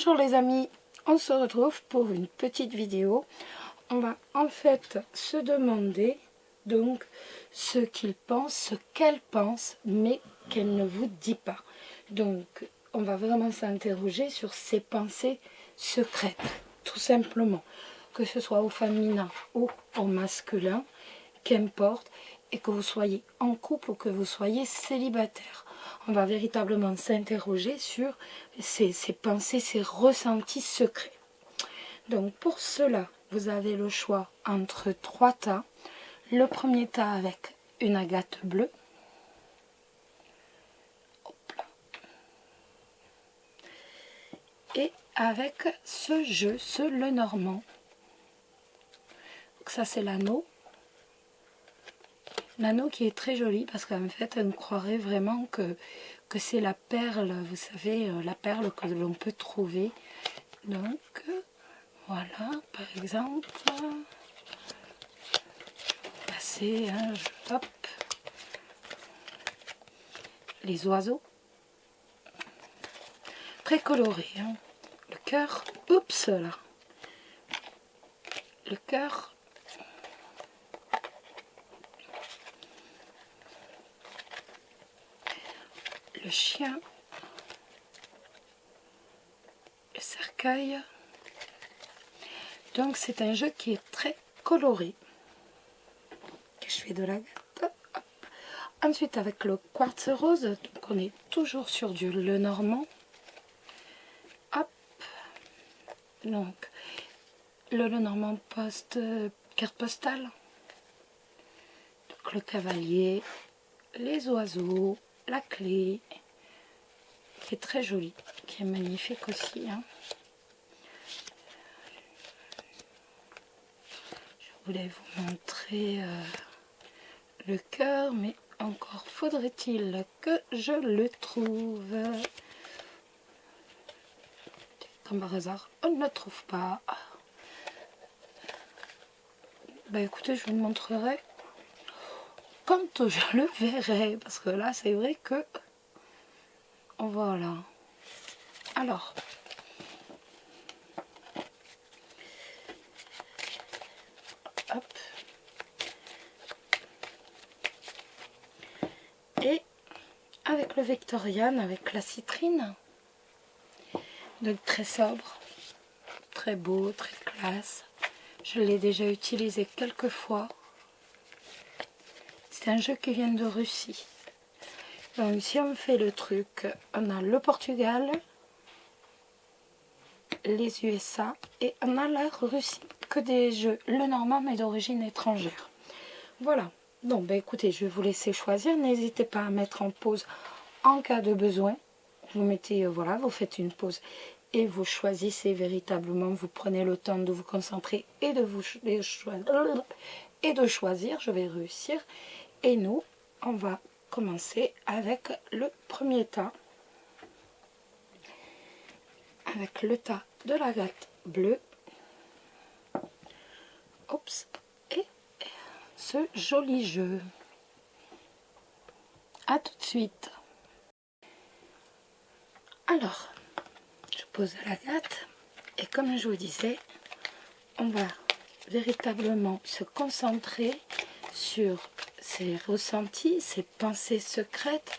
Bonjour les amis, on se retrouve pour une petite vidéo. On va en fait se demander donc ce qu'il pense, ce qu'elle pense, mais qu'elle ne vous dit pas. Donc on va vraiment s'interroger sur ses pensées secrètes, tout simplement. Que ce soit au féminin ou au masculin, qu'importe, et que vous soyez en couple ou que vous soyez célibataire. On va véritablement s'interroger sur ces pensées, ces ressentis secrets. Donc pour cela, vous avez le choix entre 3 tas. Le premier tas avec une agate bleue. Hop là. Et avec ce jeu, ce Lenormand. Donc ça c'est l'anneau. L'anneau qui est très joli parce qu'en fait on croirait vraiment que c'est la perle, vous savez, la perle que l'on peut trouver. Donc voilà, par exemple, passer, hein, hop, les oiseaux, très coloré, hein. Le cœur, oups là, le cœur, le chien, le cercueil. Donc c'est un jeu qui est très coloré. Que je fais de la gâte. Ensuite avec le quartz rose, donc on est toujours sur du Lenormand. Hop. Donc le Lenormand carte postale. Donc le cavalier, les oiseaux, la clé, qui est très jolie, qui est magnifique aussi, hein. Je voulais vous montrer le cœur, mais encore faudrait-il que je le trouve. Comme par hasard, on ne le trouve pas. Bah écoutez, je vous le montrerai quand je le verrai, parce que là c'est vrai que voilà. Alors hop, et avec le Victorian, avec la citrine, donc très sobre, très beau, très classe. Je l'ai déjà utilisé quelques fois. C'est un jeu qui vient de Russie. Donc si on fait le truc, on a le Portugal, les USA et on a la Russie. Que des jeux Lenormand mais d'origine étrangère. Voilà. Donc ben écoutez, je vais vous laisser choisir. N'hésitez pas à mettre en pause en cas de besoin. Vous mettez, voilà, vous faites une pause et vous choisissez véritablement. Vous prenez le temps de vous concentrer et de choisir. Je vais réussir. Et nous, on va commencer avec le premier tas. Avec le tas de l'agate bleue. Oups. Et ce joli jeu. À tout de suite. Alors, je pose l'agate et comme je vous disais, on va véritablement se concentrer sur ses ressentis, ses pensées secrètes,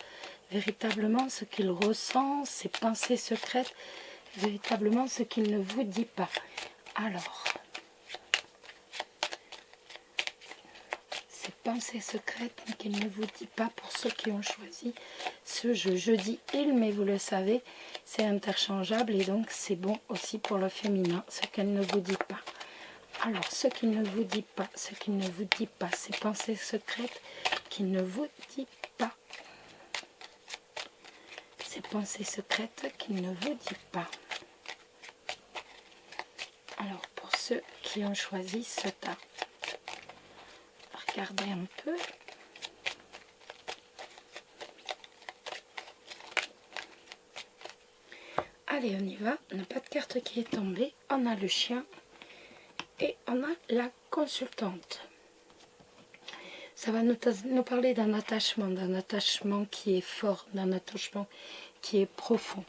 véritablement ce qu'il ressent, ses pensées secrètes, véritablement ce qu'il ne vous dit pas. Alors, ces pensées secrètes mais qu'il ne vous dit pas pour ceux qui ont choisi ce jeu. Je dis il, mais vous le savez, c'est interchangeable et donc c'est bon aussi pour le féminin, ce qu'elle ne vous dit pas. Alors, ce qu'il ne vous dit pas, ce qu'il ne vous dit pas, ces pensées secrètes qu'il ne vous dit pas. Ces pensées secrètes qu'il ne vous dit pas. Alors, pour ceux qui ont choisi ce tas, regardez un peu. Allez, on y va. On n'a pas de carte qui est tombée. On a le chien et on a la consultante. Ça va nous parler d'un attachement qui est fort, d'un attachement qui est profond.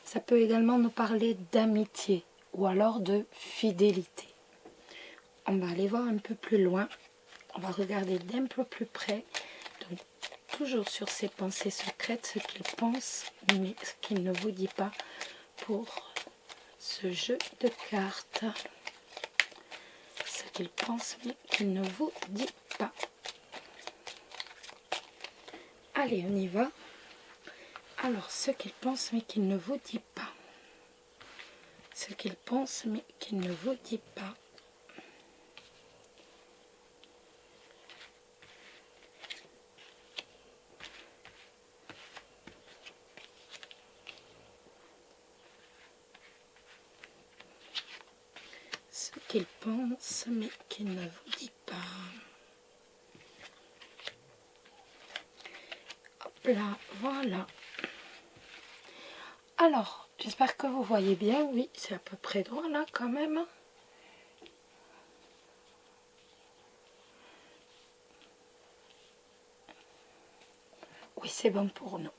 Ça peut également nous parler d'amitié ou alors de fidélité. On va aller voir un peu plus loin. On va regarder d'un peu plus près. Donc, toujours sur ses pensées secrètes, ce qu'il pense, mais ce qu'il ne vous dit pas pour ce jeu de cartes. Ce qu'il pense, mais qu'il ne vous dit pas. Allez, on y va. Alors, ce qu'il pense, mais qu'il ne vous dit pas. Ce qu'il pense, mais qu'il ne vous dit pas. Ce qu'il pense, mais qu'il ne vous dit pas. Hop là, voilà. Alors, j'espère que vous voyez bien. Oui, c'est à peu près droit là quand même. Oui, c'est bon pour nous.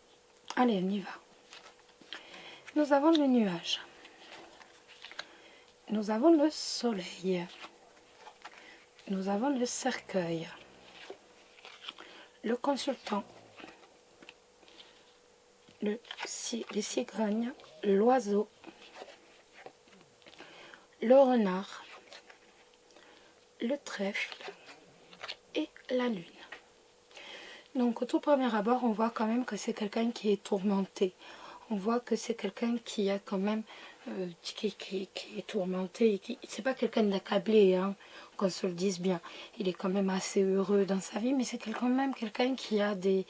Allez, on y va. Nous avons le nuage. Nous avons le soleil. Nous avons le cercueil. Le consultant. Les cigognes. L'oiseau. Le renard. Le trèfle. Et la lune. Donc au tout premier abord, on voit quand même que c'est quelqu'un qui est tourmenté. On voit que c'est quelqu'un qui a quand même qui est tourmenté. C'est pas quelqu'un d'accablé, hein, qu'on se le dise bien. Il est quand même assez heureux dans sa vie, mais c'est quand même quelqu'un qui a des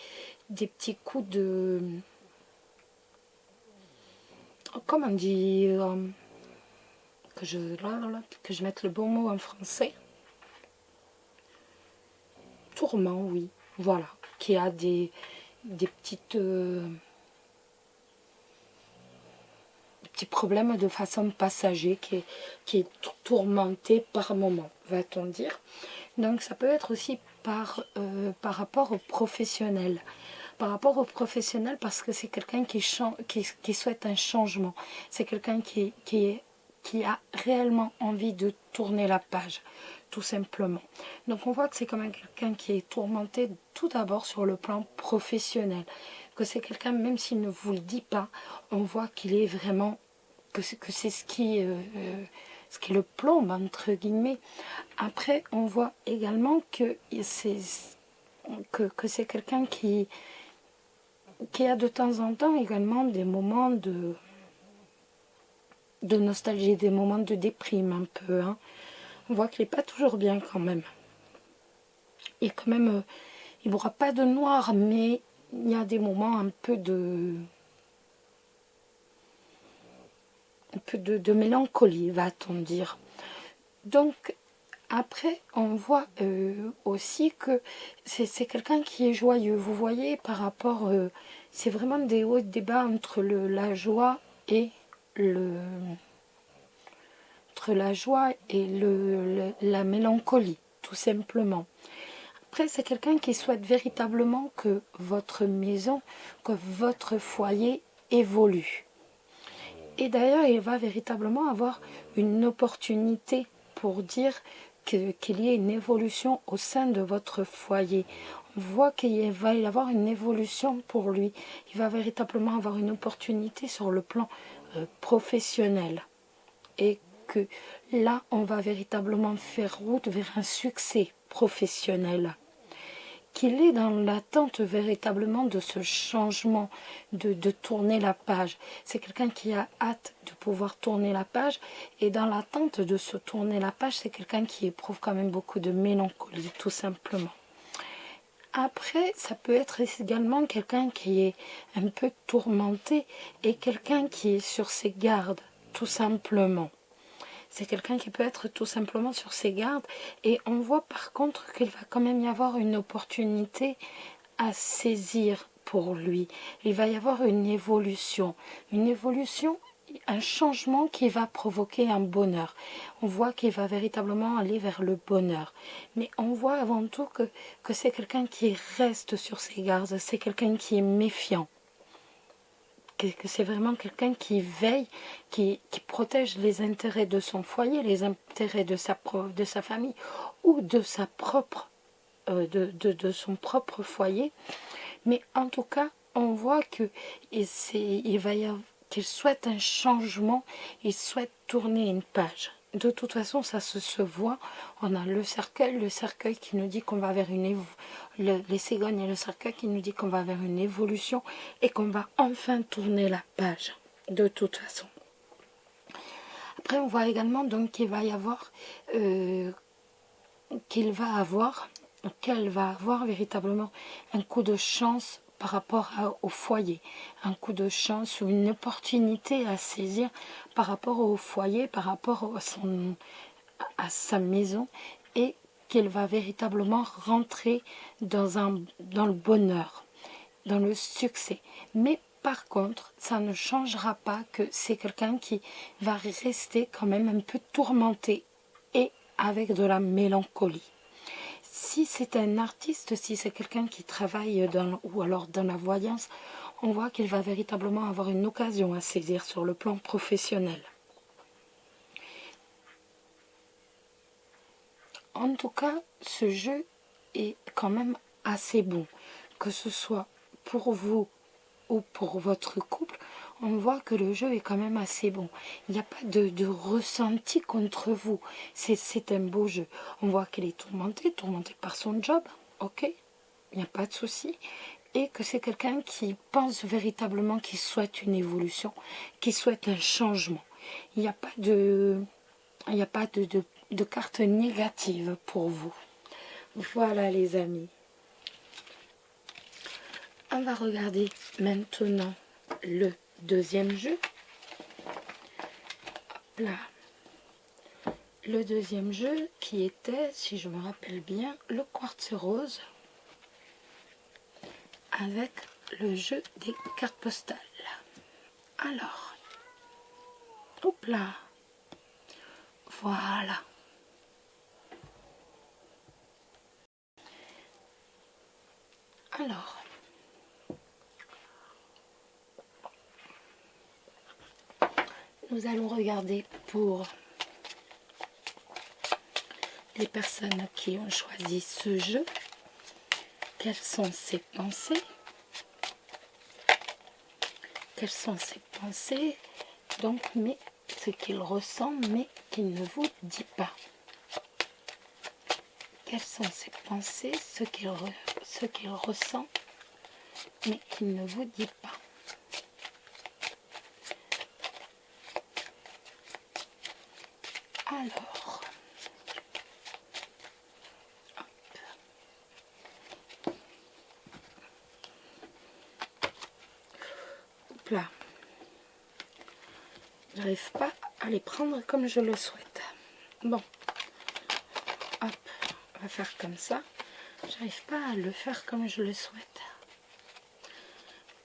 petits coups de... Comment dire que je mette le bon mot en français. Tourment, oui. Voilà. Qui a des petites... petits problèmes de façon passager, qui est tourmenté par moment, va-t-on dire. Donc ça peut être aussi par rapport au professionnel. Par rapport au professionnel, parce que c'est quelqu'un qui souhaite un changement. C'est quelqu'un qui a réellement envie de tourner la page, tout simplement. Donc on voit que c'est quand même quelqu'un qui est tourmenté tout d'abord sur le plan professionnel. Que c'est quelqu'un, même s'il ne vous le dit pas, on voit qu'il est vraiment... que c'est ce qui le plombe, entre guillemets. Après, on voit également que c'est quelqu'un qui a de temps en temps également des moments de nostalgie, des moments de déprime un peu. Hein. On voit qu'il n'est pas toujours bien quand même. Et quand même, il ne boira pas de noir, mais il y a des moments un peu de mélancolie, va-t-on dire. Donc, après, on voit aussi que c'est quelqu'un qui est joyeux. Vous voyez, par rapport... c'est vraiment des hauts et des bas entre la joie et la mélancolie, tout simplement. Après, c'est quelqu'un qui souhaite véritablement que votre maison, que votre foyer évolue. Et d'ailleurs, il va véritablement avoir une opportunité pour dire qu'il y ait une évolution au sein de votre foyer. On voit qu'il va y avoir une évolution pour lui. Il va véritablement avoir une opportunité sur le plan professionnel. Et que là, on va véritablement faire route vers un succès professionnel. Qu'il est dans l'attente véritablement de ce changement, de tourner la page. C'est quelqu'un qui a hâte de pouvoir tourner la page, et dans l'attente de se tourner la page, c'est quelqu'un qui éprouve quand même beaucoup de mélancolie, tout simplement. Après, ça peut être également quelqu'un qui est un peu tourmenté, et quelqu'un qui est sur ses gardes, tout simplement. C'est quelqu'un qui peut être tout simplement sur ses gardes. Et on voit par contre qu'il va quand même y avoir une opportunité à saisir pour lui. Il va y avoir une évolution, un changement qui va provoquer un bonheur. On voit qu'il va véritablement aller vers le bonheur. Mais on voit avant tout que c'est quelqu'un qui reste sur ses gardes. C'est quelqu'un qui est méfiant. que c'est vraiment quelqu'un qui veille, qui protège les intérêts de son foyer, les intérêts de sa famille ou de sa propre, de son propre foyer. Mais en tout cas, on voit que il va y avoir, qu'il souhaite un changement, il souhaite tourner une page. De toute façon, ça se voit. On a le cercueil qui nous dit qu'on va vers les cigognes et le cercueil qui nous dit qu'on va vers une évolution et qu'on va enfin tourner la page. De toute façon. Après, on voit également donc qu'il va y avoir, qu'elle va avoir véritablement un coup de chance par rapport au foyer, un coup de chance ou une opportunité à saisir par rapport au foyer, par rapport à sa maison, et qu'elle va véritablement rentrer dans le bonheur, dans le succès. Mais par contre, ça ne changera pas que c'est quelqu'un qui va rester quand même un peu tourmenté et avec de la mélancolie. Si c'est un artiste, si c'est quelqu'un qui travaille ou alors dans la voyance, on voit qu'il va véritablement avoir une occasion à saisir sur le plan professionnel. En tout cas, ce jeu est quand même assez bon. Que ce soit pour vous ou pour votre couple, on voit que le jeu est quand même assez bon. Il n'y a pas de ressenti contre vous. C'est un beau jeu. On voit qu'elle est tourmentée par son job, ok, il n'y a pas de souci. Et que c'est quelqu'un qui pense véritablement, qui souhaite une évolution, qui souhaite un changement. Il n'y a pas de carte négative pour vous. Voilà les amis. On va regarder maintenant le deuxième jeu. Là, le deuxième jeu qui était, si je me rappelle bien, le quartz rose avec le jeu des cartes postales. Alors, hop là, voilà. Alors, nous allons regarder pour les personnes qui ont choisi ce jeu, quelles sont ses pensées, donc, mais ce qu'il ressent, mais qu'il ne vous dit pas. Quelles sont ses pensées, ce qu'il ressent, mais qu'il ne vous dit pas. Alors, hop là, j'arrive pas à les prendre comme je le souhaite. Bon, hop, on va faire comme ça. J'arrive pas à le faire comme je le souhaite.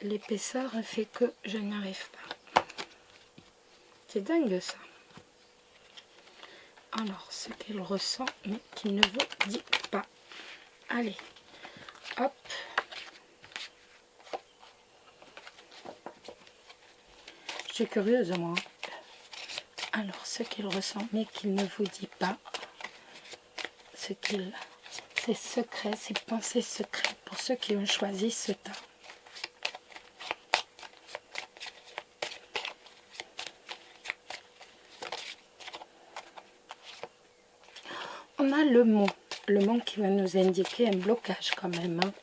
L'épaisseur fait que je n'y arrive pas. C'est dingue ça. Alors, ce qu'il ressent, mais qu'il ne vous dit pas. Allez, hop. Je suis curieuse, moi. Alors, ce qu'il ressent, mais qu'il ne vous dit pas. Ses secrets, ses pensées secrètes pour ceux qui ont choisi ce tas. On a le mot qui va nous indiquer un blocage quand même, hein.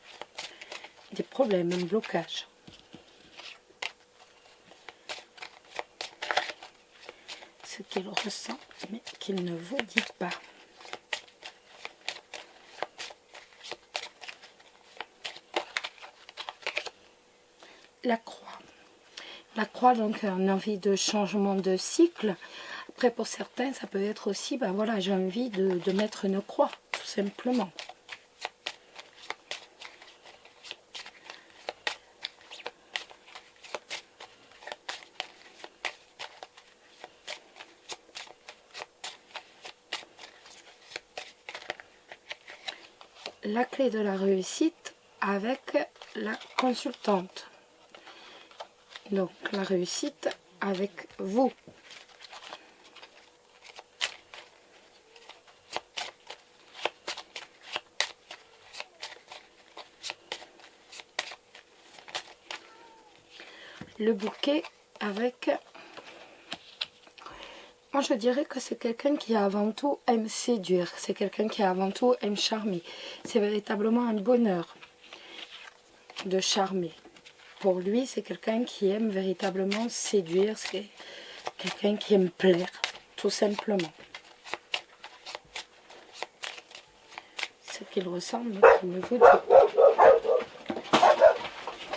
Des problèmes, un blocage. Ce qu'il ressent, mais qu'il ne vous dit pas. La croix. La croix, donc, une envie de changement de cycle. Après, pour certains, ça peut être aussi, ben voilà, j'ai envie de mettre une croix, tout simplement. La clé de la réussite avec la consultante. Donc la réussite avec vous. Le bouquet avec... Moi je dirais que c'est quelqu'un qui avant tout aime séduire. C'est quelqu'un qui avant tout aime charmer. C'est véritablement un bonheur de charmer. Pour lui, c'est quelqu'un qui aime véritablement séduire. C'est quelqu'un qui aime plaire, tout simplement. Ce qu'il ressemble, il me vous dit.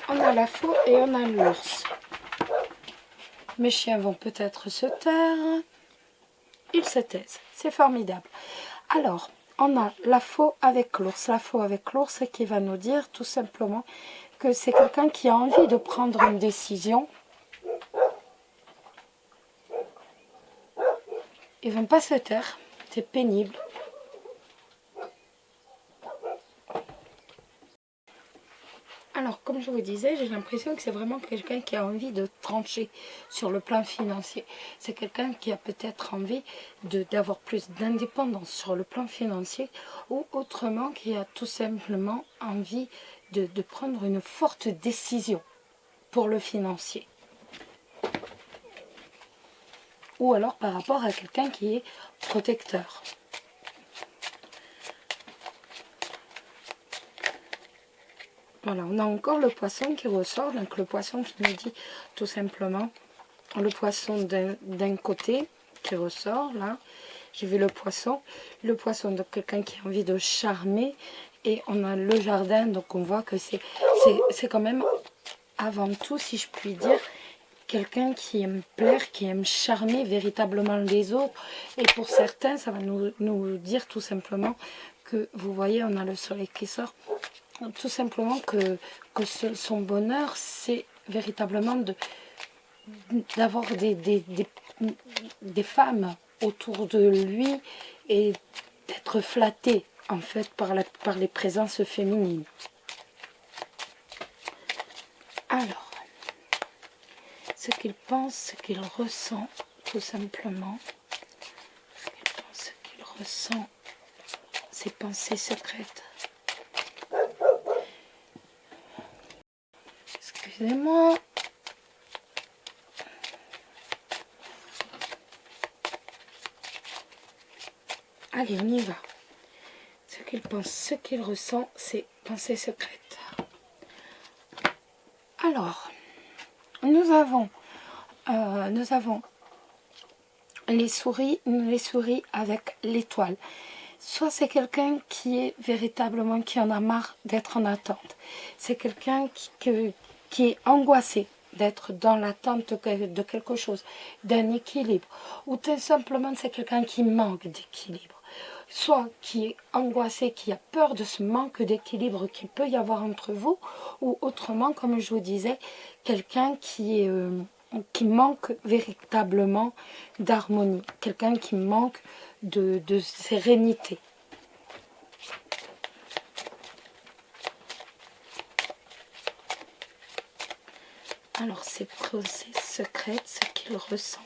On a la faux et on a l'ours. Mes chiens vont peut-être se taire. Ils se taisent. C'est formidable. Alors, on a la faux avec l'ours. La faux avec l'ours qui va nous dire tout simplement que c'est quelqu'un qui a envie de prendre une décision. Ils ne vont pas se taire. C'est pénible. Alors, comme je vous disais, j'ai l'impression que c'est vraiment quelqu'un qui a envie de trancher sur le plan financier. C'est quelqu'un qui a peut-être envie d'avoir plus d'indépendance sur le plan financier ou autrement qui a tout simplement envie de prendre une forte décision pour le financier. Ou alors par rapport à quelqu'un qui est protecteur. Voilà, on a encore le poisson qui ressort, donc le poisson qui nous dit tout simplement, le poisson d'un côté qui ressort, là, j'ai vu le poisson de quelqu'un qui a envie de charmer, et on a le jardin, donc on voit que c'est quand même, avant tout, si je puis dire, quelqu'un qui aime plaire, qui aime charmer véritablement les autres, et pour certains, ça va nous dire tout simplement que, vous voyez, on a le soleil qui sort, tout simplement que son bonheur, c'est véritablement d'avoir des femmes autour de lui et d'être flatté, en fait, par les présences féminines. Alors, ce qu'il pense, ce qu'il ressent, tout simplement, ce qu'il pense, ce qu'il ressent, ses pensées secrètes. Excusez-moi. Allez, on y va. Ce qu'il pense, ce qu'il ressent, ses pensées secrètes. Alors, nous avons les souris avec l'étoile. Soit c'est quelqu'un qui est véritablement, qui en a marre d'être en attente. C'est quelqu'un qui est angoissé d'être dans l'attente de quelque chose, d'un équilibre. Ou tout simplement c'est quelqu'un qui manque d'équilibre. Soit qui est angoissé, qui a peur de ce manque d'équilibre qu'il peut y avoir entre vous, ou autrement, comme je vous disais, quelqu'un qui manque véritablement d'harmonie, quelqu'un qui manque de sérénité. Alors, ses pensées secrètes, ce qu'il ressent.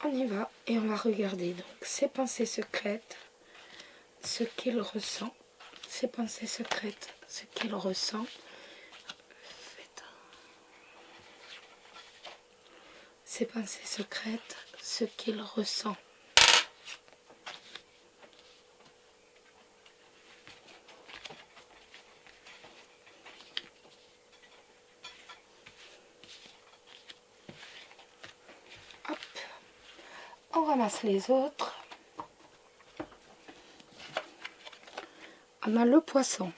On y va et on va regarder donc ses pensées secrètes, ce qu'il ressent, ses pensées secrètes, ce qu'il ressent. Ses pensées secrètes, ce qu'il ressent. Hop, on ramasse les autres. On a le poisson,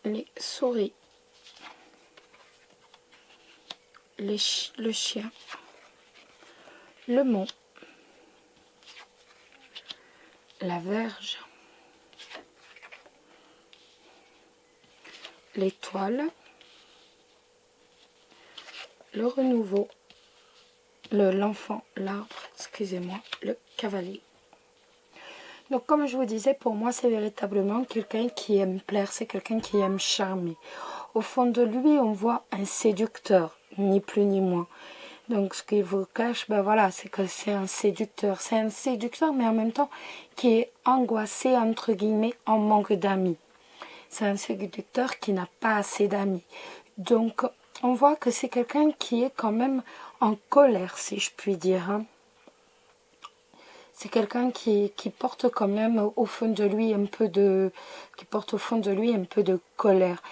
les souris, le chien, le mont, la verge, l'étoile, le renouveau, l'enfant, l'arbre, excusez-moi, le cavalier. Donc comme je vous disais, pour moi c'est véritablement quelqu'un qui aime plaire, c'est quelqu'un qui aime charmer. Au fond de lui on voit un séducteur, ni plus ni moins. Donc ce qu'il vous cache, ben voilà, c'est que c'est un séducteur. C'est un séducteur mais en même temps qui est angoissé, entre guillemets, en manque d'amis. C'est un séducteur qui n'a pas assez d'amis. Donc on voit que c'est quelqu'un qui est quand même en colère, si je puis dire, hein. C'est quelqu'un qui porte quand même au fond de lui un peu de, qui porte au fond de lui un peu de colère,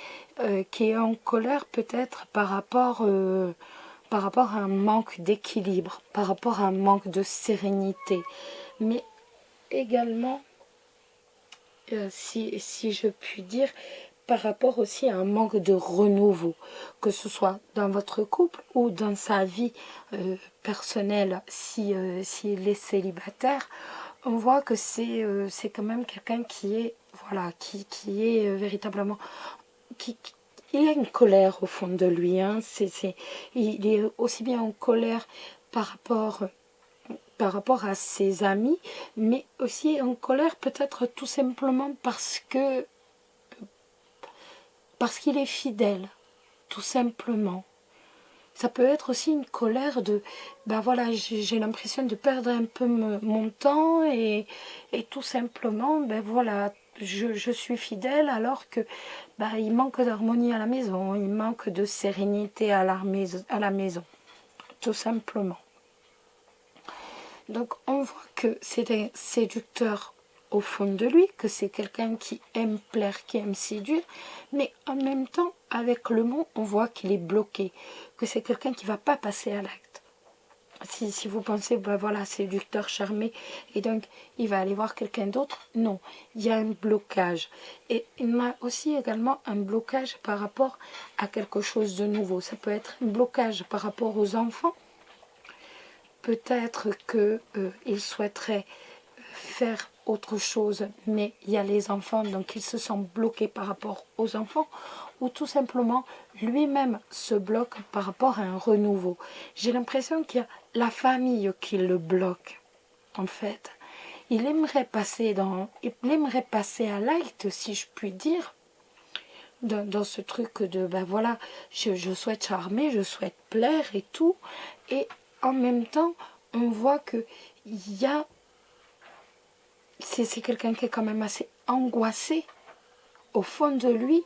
qui est en colère peut-être par rapport à un manque d'équilibre, par rapport à un manque de sérénité, mais également, si je puis dire, par rapport aussi à un manque de renouveau, que ce soit dans votre couple ou dans sa vie personnelle, s'il est célibataire. On voit que c'est quand même quelqu'un qui est, voilà, qui est véritablement, il a une colère au fond de lui, hein. Il est aussi bien en colère par rapport à ses amis, mais aussi en colère peut-être tout simplement parce qu'il est fidèle, tout simplement. Ça peut être aussi une colère de, ben voilà, j'ai l'impression de perdre un peu mon temps et tout simplement, ben voilà, je suis fidèle alors que ben, il manque d'harmonie à la maison, il manque de sérénité à la maison, tout simplement. Donc on voit que c'est un séducteur au fond de lui, que c'est quelqu'un qui aime plaire, qui aime séduire, mais en même temps, avec le mot, on voit qu'il est bloqué, que c'est quelqu'un qui ne va pas passer à l'acte. Si vous pensez, ben voilà, séducteur, charmé, et donc il va aller voir quelqu'un d'autre, non, il y a un blocage. Et il y a aussi également un blocage par rapport à quelque chose de nouveau. Ça peut être un blocage par rapport aux enfants. Peut-être qu'il souhaiterait faire autre chose, mais il y a les enfants, donc il se sent bloqué par rapport aux enfants, ou tout simplement lui-même se bloque par rapport à un renouveau. J'ai l'impression qu'il y a la famille qui le bloque, en fait. Il aimerait passer à l'acte, si je puis dire, dans ce truc de, ben voilà, je souhaite charmer, je souhaite plaire et tout, et en même temps, on voit que il y a c'est quelqu'un qui est quand même assez angoissé au fond de lui.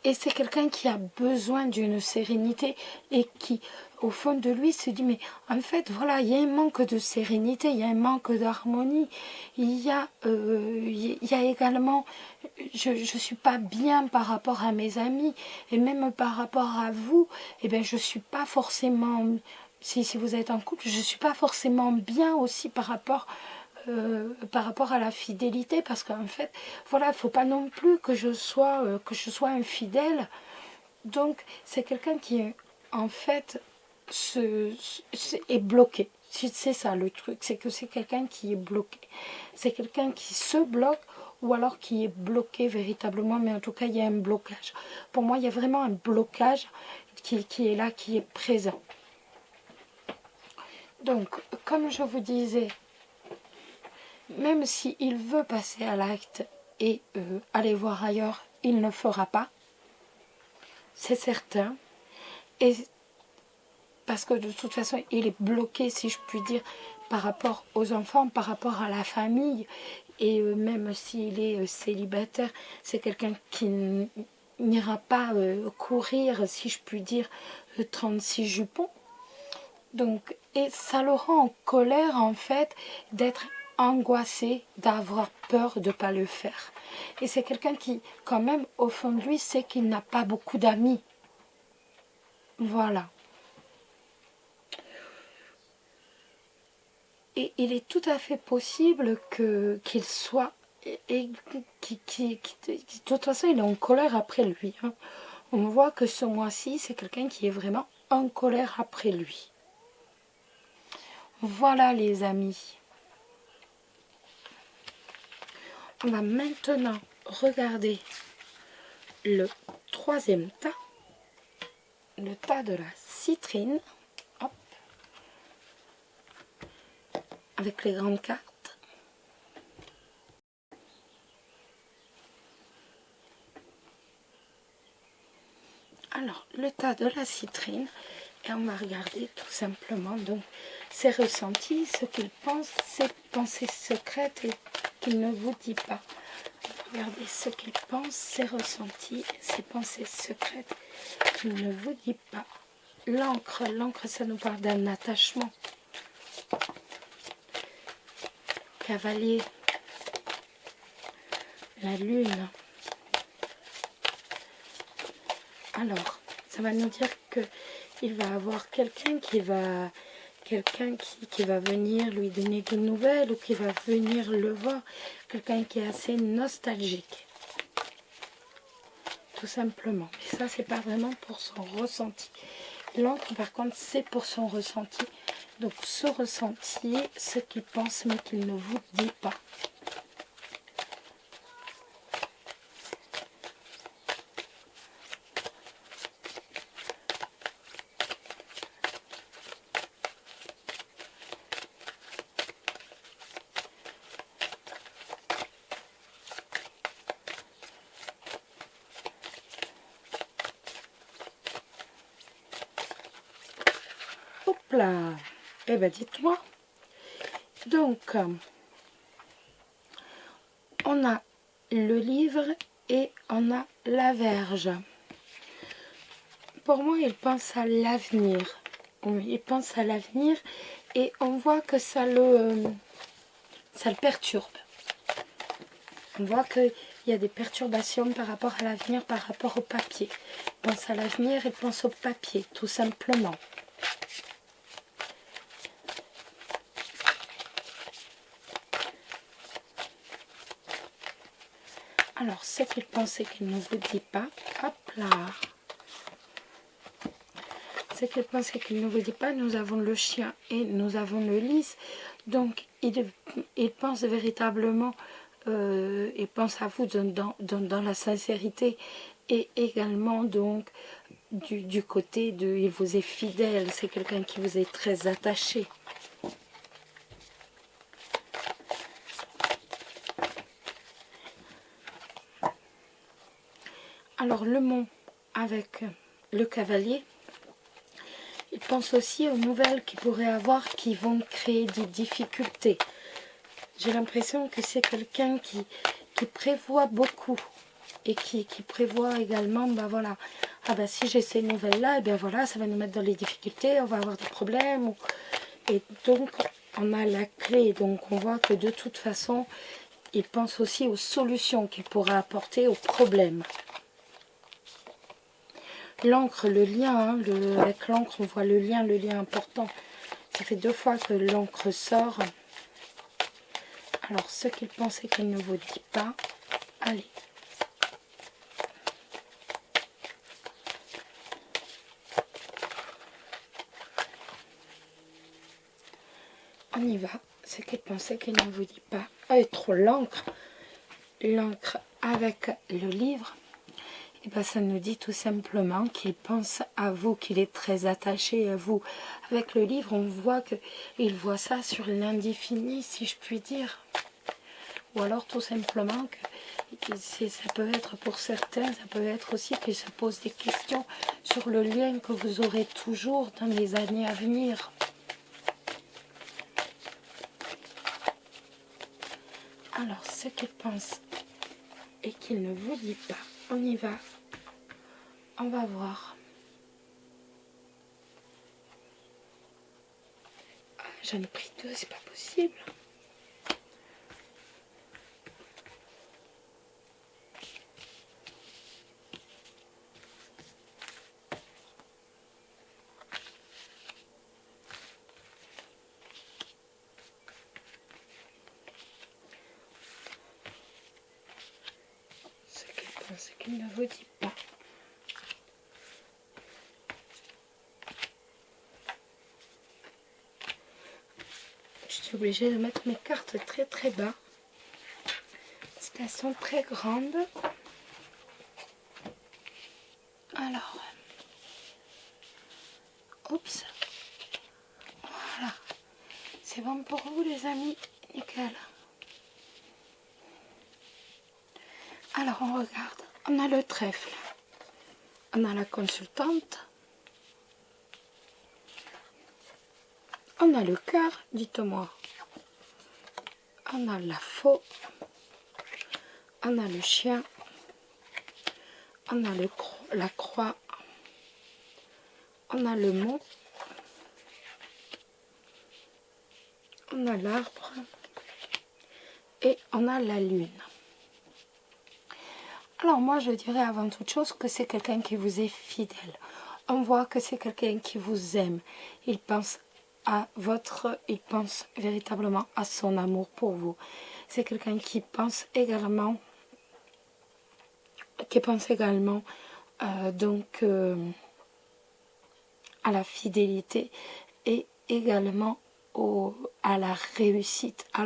Et c'est quelqu'un qui a besoin d'une sérénité et qui, au fond de lui, se dit, mais en fait, voilà, il y a un manque de sérénité, il y a un manque d'harmonie, il y a également, je ne suis pas bien par rapport à mes amis, et même par rapport à vous, eh bien, je ne suis pas forcément, si vous êtes en couple, je ne suis pas forcément bien aussi par rapport à la fidélité, parce qu'en fait, voilà, il ne faut pas non plus que je sois infidèle. Donc, c'est quelqu'un qui, en fait, est bloqué. C'est ça le truc, c'est que c'est quelqu'un qui est bloqué. C'est quelqu'un qui se bloque ou alors qui est bloqué véritablement, mais en tout cas, il y a un blocage. Pour moi, il y a vraiment un blocage qui est là, qui est présent. Donc, comme je vous disais, même s'il veut passer à l'acte et aller voir ailleurs, il ne fera pas. C'est certain. Et parce que de toute façon, il est bloqué, si je puis dire, par rapport aux enfants, par rapport à la famille. Et même s'il est célibataire, c'est quelqu'un qui n'ira pas courir, si je puis dire, 36 jupons. Donc, et ça le rend en colère, en fait, d'être angoissé, d'avoir peur de ne pas le faire. Et c'est quelqu'un qui, quand même, au fond de lui, sait qu'il n'a pas beaucoup d'amis. Voilà. Et il est tout à fait possible qu'il soit... de toute façon, il est en colère après lui, hein. On voit que ce mois-ci, c'est quelqu'un qui est vraiment en colère après lui. Voilà les amis. On va maintenant regarder le troisième tas, le tas de la citrine. Hop. Avec les grandes cartes. Alors, le tas de la citrine. Et on va regarder tout simplement donc ses ressentis, ce qu'il pense, ses pensées secrètes et qu'il ne vous dit pas. Regardez ce qu'il pense, ses ressentis, ses pensées secrètes qu'il ne vous dit pas. L'encre, ça nous parle d'un attachement. Cavalier, la lune. Alors, ça va nous dire que il va avoir quelqu'un qui va venir lui donner de nouvelles ou qui va venir le voir, quelqu'un qui est assez nostalgique, tout simplement. Et ça, c'est pas vraiment pour son ressenti. L'encre, par contre, c'est pour son ressenti. Donc, ce ressenti, ce qu'il pense mais qu'il ne vous dit pas. Hop là. Eh bien, dites-moi. Donc, on a le livre et on a la Vierge. Pour moi, il pense à l'avenir. Il pense à l'avenir et on voit que ça le perturbe. On voit qu'il y a des perturbations par rapport à l'avenir, par rapport au papier. Il pense à l'avenir et pense au papier, tout simplement. Alors, ce qu'il pense et qu'il ne vous dit pas, hop là. Ce qu'il pense et qu'il ne vous dit pas, nous avons le chien et nous avons le lys. Donc, il pense véritablement, il pense à vous dans la sincérité et également donc du côté de, il vous est fidèle, c'est quelqu'un qui vous est très attaché. Alors le mont avec le cavalier, il pense aussi aux nouvelles qu'il pourrait avoir qui vont créer des difficultés. J'ai l'impression que c'est quelqu'un qui prévoit beaucoup et qui prévoit également, ben voilà, ah ben si j'ai ces nouvelles-là, et bien voilà, ça va nous mettre dans les difficultés, on va avoir des problèmes. Et donc, on a la clé, donc on voit que de toute façon, il pense aussi aux solutions qu'il pourra apporter aux problèmes. L'encre, le lien, hein, avec l'encre, on voit le lien important. Ça fait 2 fois que l'encre sort. Alors, ce qu'il pensait qu'il ne vous dit pas, allez. On y va. Ce qu'il pensait qu'il ne vous dit pas. Ah, et trop l'encre. L'encre avec le livre. Et bien, ça nous dit tout simplement qu'il pense à vous, qu'il est très attaché à vous. Avec le livre, on voit qu'il voit ça sur l'indéfini, si je puis dire. Ou alors tout simplement que ça peut être pour certains, ça peut être aussi qu'ils se posent des questions sur le lien que vous aurez toujours dans les années à venir. Alors, ce qu'il pense et qu'il ne vous dit pas, on y va. On va voir. Ah, j'en ai pris 2, c'est pas possible. Ce qu'il pense et qu'il ne vous dit pas. Je suis obligée de mettre mes cartes très très bas. Parce qu'elles sont très grandes. Alors. Oups. Voilà. C'est bon pour vous les amis. Nickel. Alors on regarde. On a le trèfle. On a la consultante. On a le cœur, dites-moi. On a la faux. On a le chien. On a la croix. On a le mont. On a l'arbre. Et on a la lune. Alors moi je dirais avant toute chose que c'est quelqu'un qui vous est fidèle. On voit que c'est quelqu'un qui vous aime. Il pense il pense véritablement à son amour pour vous. C'est quelqu'un qui pense également, à la fidélité et également à la réussite à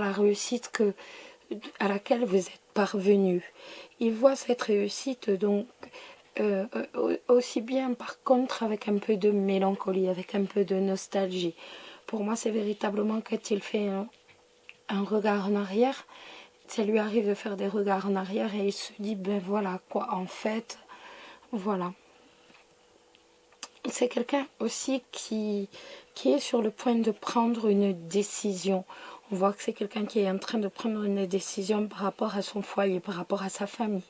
laquelle vous êtes parvenu. Il voit cette réussite donc aussi bien par contre avec un peu de mélancolie, avec un peu de nostalgie. Pour moi, c'est véritablement quand il fait un regard en arrière, ça lui arrive de faire des regards en arrière et il se dit, ben voilà quoi, en fait, voilà. C'est quelqu'un aussi qui est sur le point de prendre une décision. On voit que c'est quelqu'un qui est en train de prendre une décision par rapport à son foyer, par rapport à sa famille.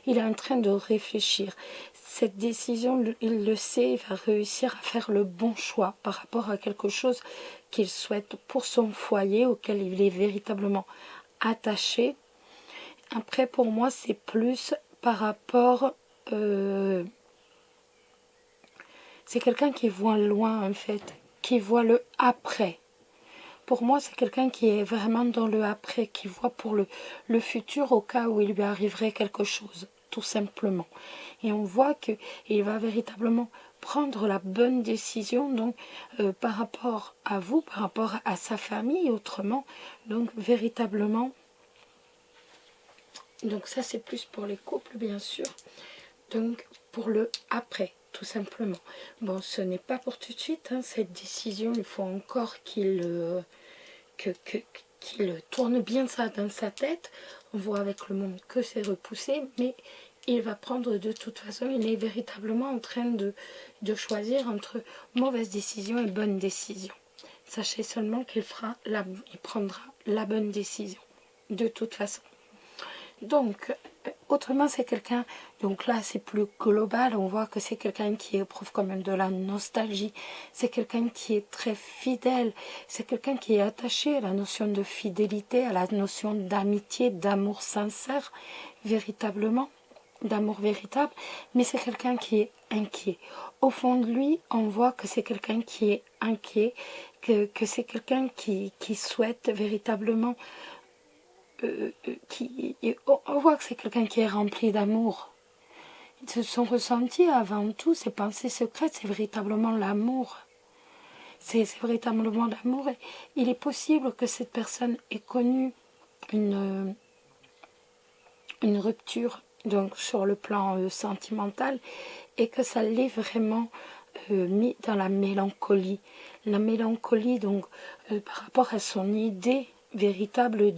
Il est en train de réfléchir. Cette décision, il le sait, il va réussir à faire le bon choix par rapport à quelque chose qu'il souhaite pour son foyer, auquel il est véritablement attaché. Après, pour moi, c'est plus par rapport... c'est quelqu'un qui voit loin, en fait, qui voit le après. Pour moi, c'est quelqu'un qui est vraiment dans le après, qui voit pour le futur au cas où il lui arriverait quelque chose, tout simplement. Et on voit qu'il va véritablement prendre la bonne décision donc par rapport à vous, par rapport à sa famille, autrement. Donc, véritablement, donc ça c'est plus pour les couples, bien sûr. Donc, pour le après. Tout simplement. Bon, ce n'est pas pour tout de suite, hein, cette décision, il faut encore qu'il tourne bien ça dans sa tête. On voit avec le monde que c'est repoussé, mais il va prendre de toute façon, il est véritablement en train de choisir entre mauvaise décision et bonne décision. Sachez seulement qu'il prendra la bonne décision, de toute façon. Donc, autrement, c'est quelqu'un, donc là, c'est plus global, on voit que c'est quelqu'un qui éprouve quand même de la nostalgie, c'est quelqu'un qui est très fidèle, c'est quelqu'un qui est attaché à la notion de fidélité, à la notion d'amitié, d'amour sincère, véritablement, d'amour véritable, mais c'est quelqu'un qui est inquiet. Au fond de lui, on voit que c'est quelqu'un qui est inquiet, que c'est quelqu'un qui souhaite véritablement... on voit que c'est quelqu'un qui est rempli d'amour. Son ressenti avant tout, ses pensées secrètes, c'est véritablement l'amour. C'est véritablement l'amour. Il est possible que cette personne ait connu une rupture donc sur le plan sentimental et que ça l'ait vraiment mis dans la mélancolie. La mélancolie donc par rapport à son idée véritable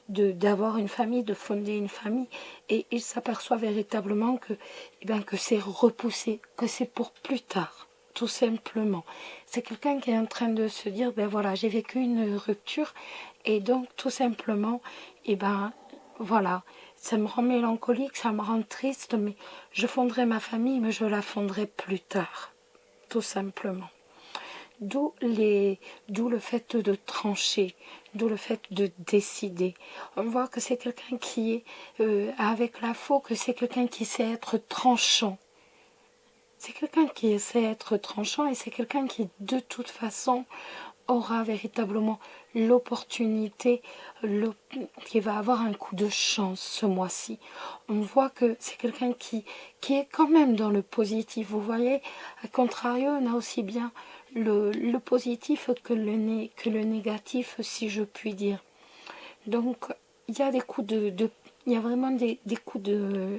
d'avoir une famille, de fonder une famille, et il s'aperçoit véritablement que c'est repoussé, que c'est pour plus tard, tout simplement. C'est quelqu'un qui est en train de se dire, ben voilà, j'ai vécu une rupture, et donc tout simplement, voilà, ça me rend mélancolique, ça me rend triste, mais je fonderai ma famille, mais je la fonderai plus tard, tout simplement. D'où le fait de trancher, d'où le fait de décider. On voit que c'est quelqu'un qui est, avec la faux, que c'est quelqu'un qui sait être tranchant. C'est quelqu'un qui sait être tranchant et c'est quelqu'un qui, de toute façon, aura véritablement l'opportunité, qui va avoir un coup de chance ce mois-ci. On voit que c'est quelqu'un qui est quand même dans le positif. Vous voyez, à contrario, on a aussi bien le positif que le négatif, si je puis dire. Donc, il y a des coups il y a vraiment des coups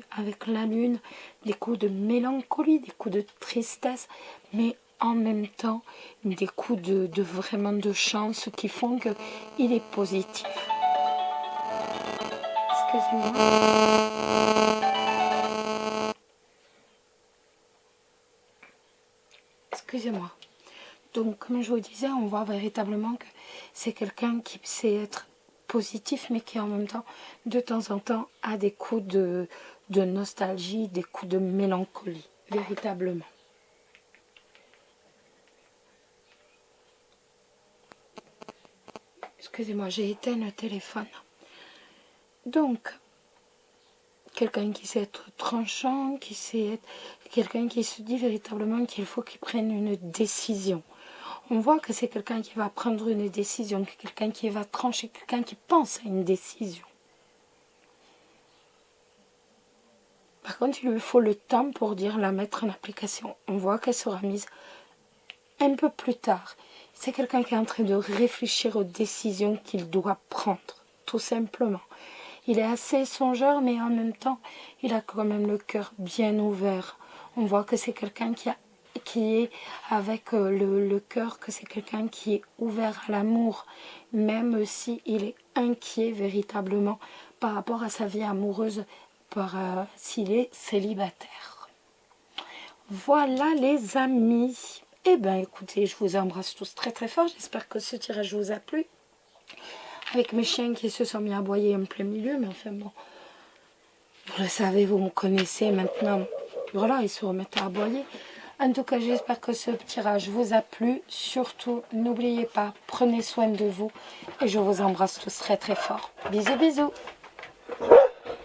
avec la lune, des coups de mélancolie, des coups de tristesse, mais en même temps, des coups vraiment de chance qui font qu'il est positif. Excusez-moi. excusez-moi. Donc, comme je vous disais, on voit véritablement que c'est quelqu'un qui sait être positif, mais qui en même temps, de temps en temps, a des coups de nostalgie, des coups de mélancolie, véritablement. Excusez-moi, j'ai éteint le téléphone. Donc, quelqu'un qui sait être tranchant, qui sait être quelqu'un qui se dit véritablement qu'il faut qu'il prenne une décision. On voit que c'est quelqu'un qui va prendre une décision, quelqu'un qui va trancher, quelqu'un qui pense à une décision. Par contre, il lui faut le temps pour la mettre en application. On voit qu'elle sera mise un peu plus tard. C'est quelqu'un qui est en train de réfléchir aux décisions qu'il doit prendre, tout simplement. Il est assez songeur, mais en même temps, il a quand même le cœur bien ouvert. On voit que c'est quelqu'un qui est avec le cœur, que c'est quelqu'un qui est ouvert à l'amour, même si il est inquiet véritablement par rapport à sa vie amoureuse, s'il est célibataire. Voilà les amis. Eh bien écoutez, je vous embrasse tous très très fort. J'espère que ce tirage vous a plu. Avec mes chiens qui se sont mis à aboyer en plein milieu, mais enfin bon, vous le savez, vous me connaissez maintenant. Voilà, ils se remettent à aboyer. En tout cas, j'espère que ce tirage vous a plu. Surtout, n'oubliez pas, prenez soin de vous. Et je vous embrasse tous très très fort. Bisous, bisous.